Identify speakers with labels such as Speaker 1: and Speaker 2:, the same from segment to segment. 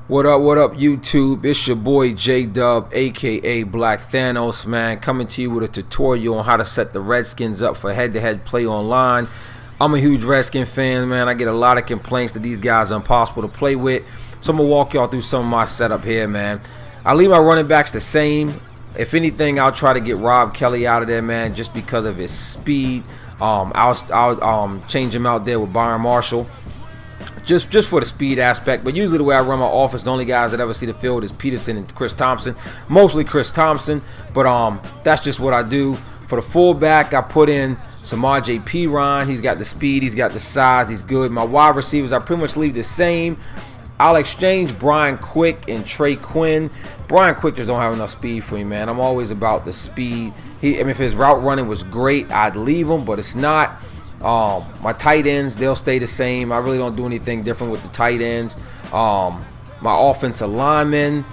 Speaker 1: What up, YouTube? It's your boy J-Dub, aka Black Thanos, man, coming to you with a tutorial on how to set the Redskins up for head-to-head play online. I'm a huge Redskin fan, man. I get a lot of complaints that these guys are impossible to play with. So I'm going to walk y'all through some of my setup here, man. I leave my running backs the same. If anything, I'll try to get Rob Kelly out of there, man, just because of his speed. I'll change him out there with Byron Marshall. Just for the speed aspect, but usually the way I run my offense, the only guys that ever see the field is Peterson and Chris Thompson, mostly Chris Thompson, but that's just what I do. For the fullback, I put in Samaj P. Ryan. He's got the speed, he's got the size, he's good. My wide receivers, I pretty much leave the same. I'll exchange Brian Quick and Trey Quinn. Brian Quick just don't have enough speed for me, man. I'm always about the speed. If his route running was great, I'd leave him, but it's not. My tight ends, they'll stay the same. I really don't do anything different with the tight ends. My offensive linemen,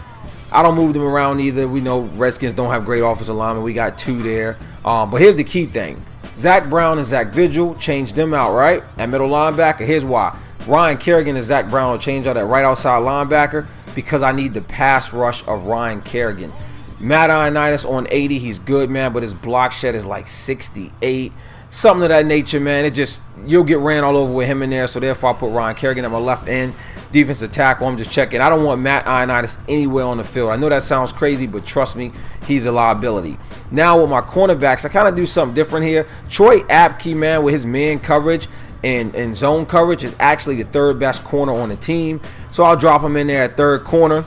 Speaker 1: I don't move them around either. We know Redskins don't have great offensive linemen. We got two there. But here's the key thing. Zach Brown and Zach Vigil, change them out, right? At middle linebacker, here's why. Ryan Kerrigan and Zach Brown will change out at right outside linebacker because I need the pass rush of Ryan Kerrigan. Matt Ioannidis on 80, he's good, man, but his block shed is like 68. Something of that nature, man. It just, you'll get ran all over with him in there, so therefore I put Ryan Kerrigan at my left end. Defensive tackle, I'm just checking. I don't want Matt Ioannidis anywhere on the field. I know that sounds crazy, but trust me, he's a liability. Now with my cornerbacks, I kind of do something different here. Troy Apke, man, with his man coverage and zone coverage, is actually the third best corner on the team. So I'll drop him in there at third corner.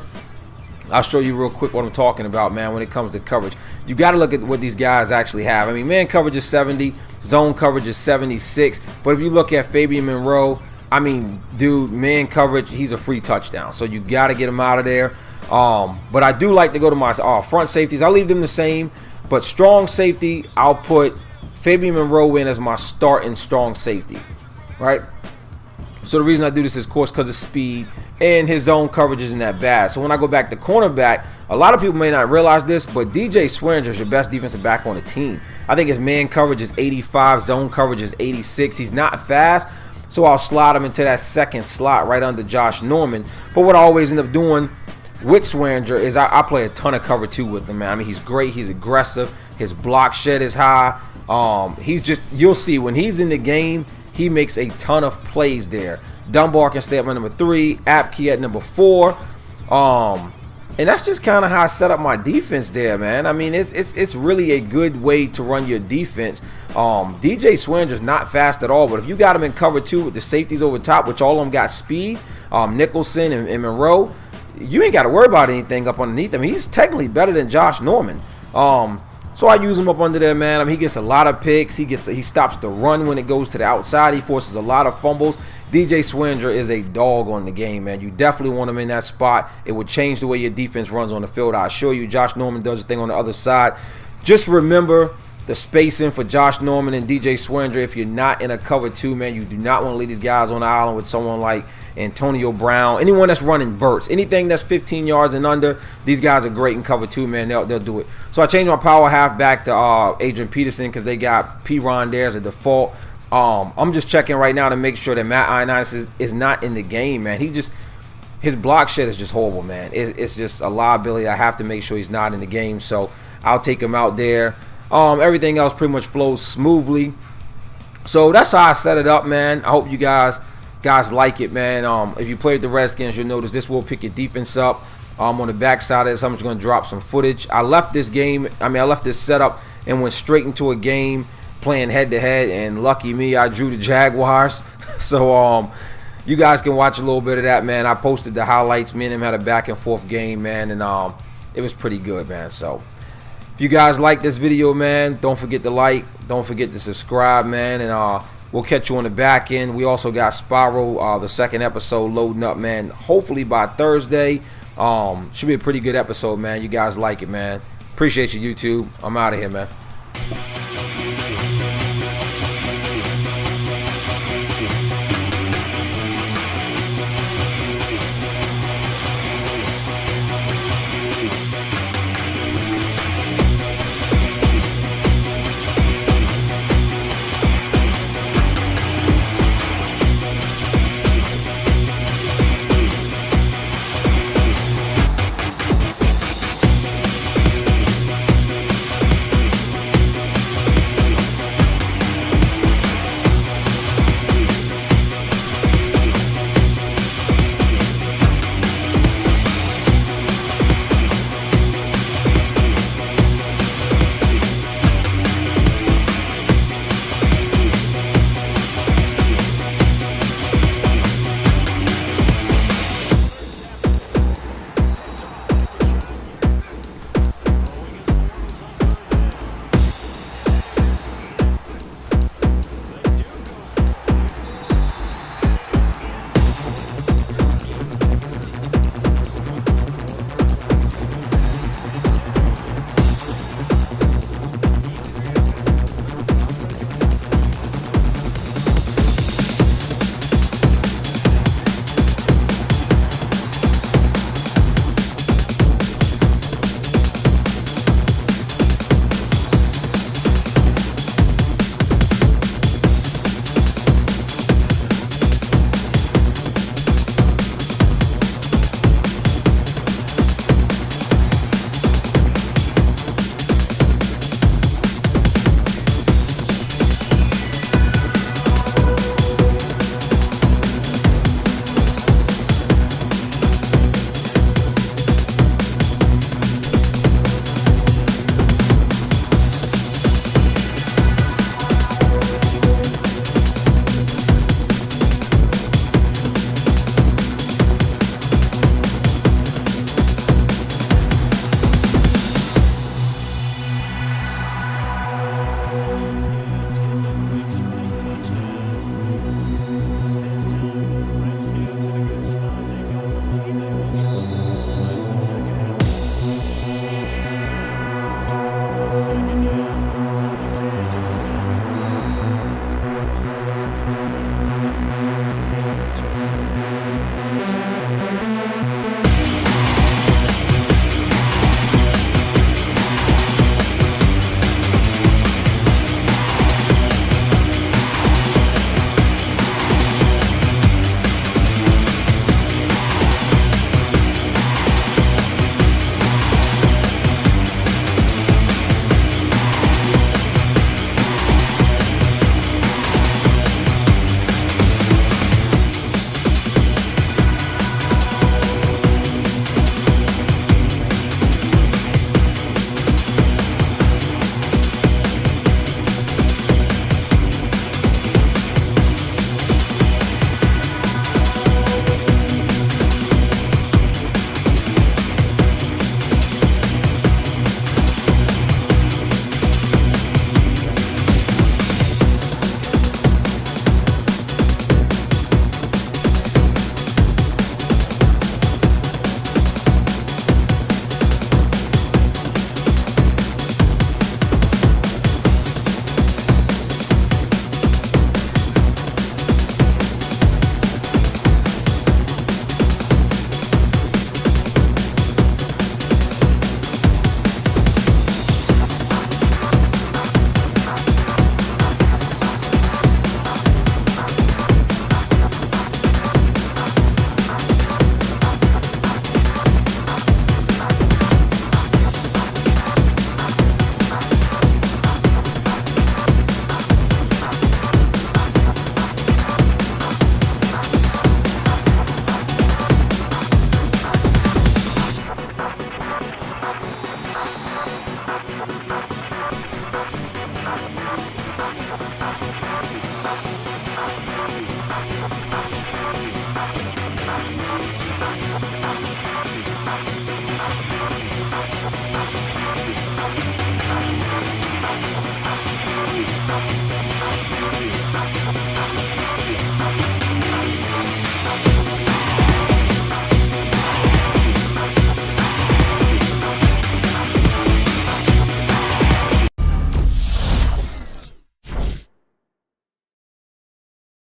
Speaker 1: I'll show you real quick what I'm talking about, man, when it comes to coverage. You got to look at what these guys actually have. I mean, man coverage is 70, zone coverage is 76. But if you look at Fabian Monroe, I mean, dude, man coverage, he's a free touchdown. So you got to get him out of there. But I do like to go to my front safeties. I'll leave them the same. But strong safety, I'll put Fabian Monroe in as my starting strong safety, right? So the reason I do this is, of course, because of speed, and his zone coverage isn't that bad. So when I go back to cornerback, a lot of people may not realize this, but DJ Swearinger is your best defensive back on the team. I think his man coverage is 85, zone coverage is 86. He's not fast, so I'll slide him into that second slot right under Josh Norman. But what I always end up doing with Swearinger is I play a ton of cover two with him, man. I mean, he's great, he's aggressive, his block shed is high. He's just, you'll see when he's in the game, he makes a ton of plays there. Dunbar can stay up at number 3, Apke at number 4. And that's just kind of how I set up my defense there, man. I mean, it's really a good way to run your defense. DJ Swearinger's not fast at all, but if you got him in cover 2 with the safeties over top, which all of them got speed, Nicholson and Monroe, you ain't got to worry about anything up underneath him. He's technically better than Josh Norman. So I use him up under there, man. I mean, he gets a lot of picks. He stops the run when it goes to the outside. He forces a lot of fumbles. DJ Swearinger is a dog on the game, man. You definitely want him in that spot. It would change the way your defense runs on the field. I assure you, Josh Norman does his thing on the other side. Just remember the spacing for Josh Norman and DJ Swearinger. If you're not in a cover 2, man, you do not want to leave these guys on the island with someone like Antonio Brown. Anyone that's running verts, anything that's 15 yards and under, these guys are great in cover 2, man. They'll do it. So I changed my power half back to Adrian Peterson because they got P. Ron there as a default. I'm just checking right now to make sure that Matt Ioannidis is not in the game, man. His block shed is just horrible, man. It's just a liability. I have to make sure he's not in the game, so I'll take him out there. Everything else pretty much flows smoothly. So that's how I set it up, man. I hope you guys like it, man. If you played the Redskins, you'll notice this will pick your defense up. On the back side of this, I'm just going to drop some footage. I left this setup and went straight into a game playing head-to-head, and lucky me, I drew the Jaguars. So you guys can watch a little bit of that, man. I posted the highlights. Me and him had a back-and-forth game, man, and it was pretty good, man. So if you guys like this video, man, don't forget to like, don't forget to subscribe, man, and we'll catch you on the back end. We also got Spiral, the second episode, loading up, man, hopefully by Thursday. Should be a pretty good episode, man. You guys like it, man. Appreciate you, YouTube. I'm out of here, man.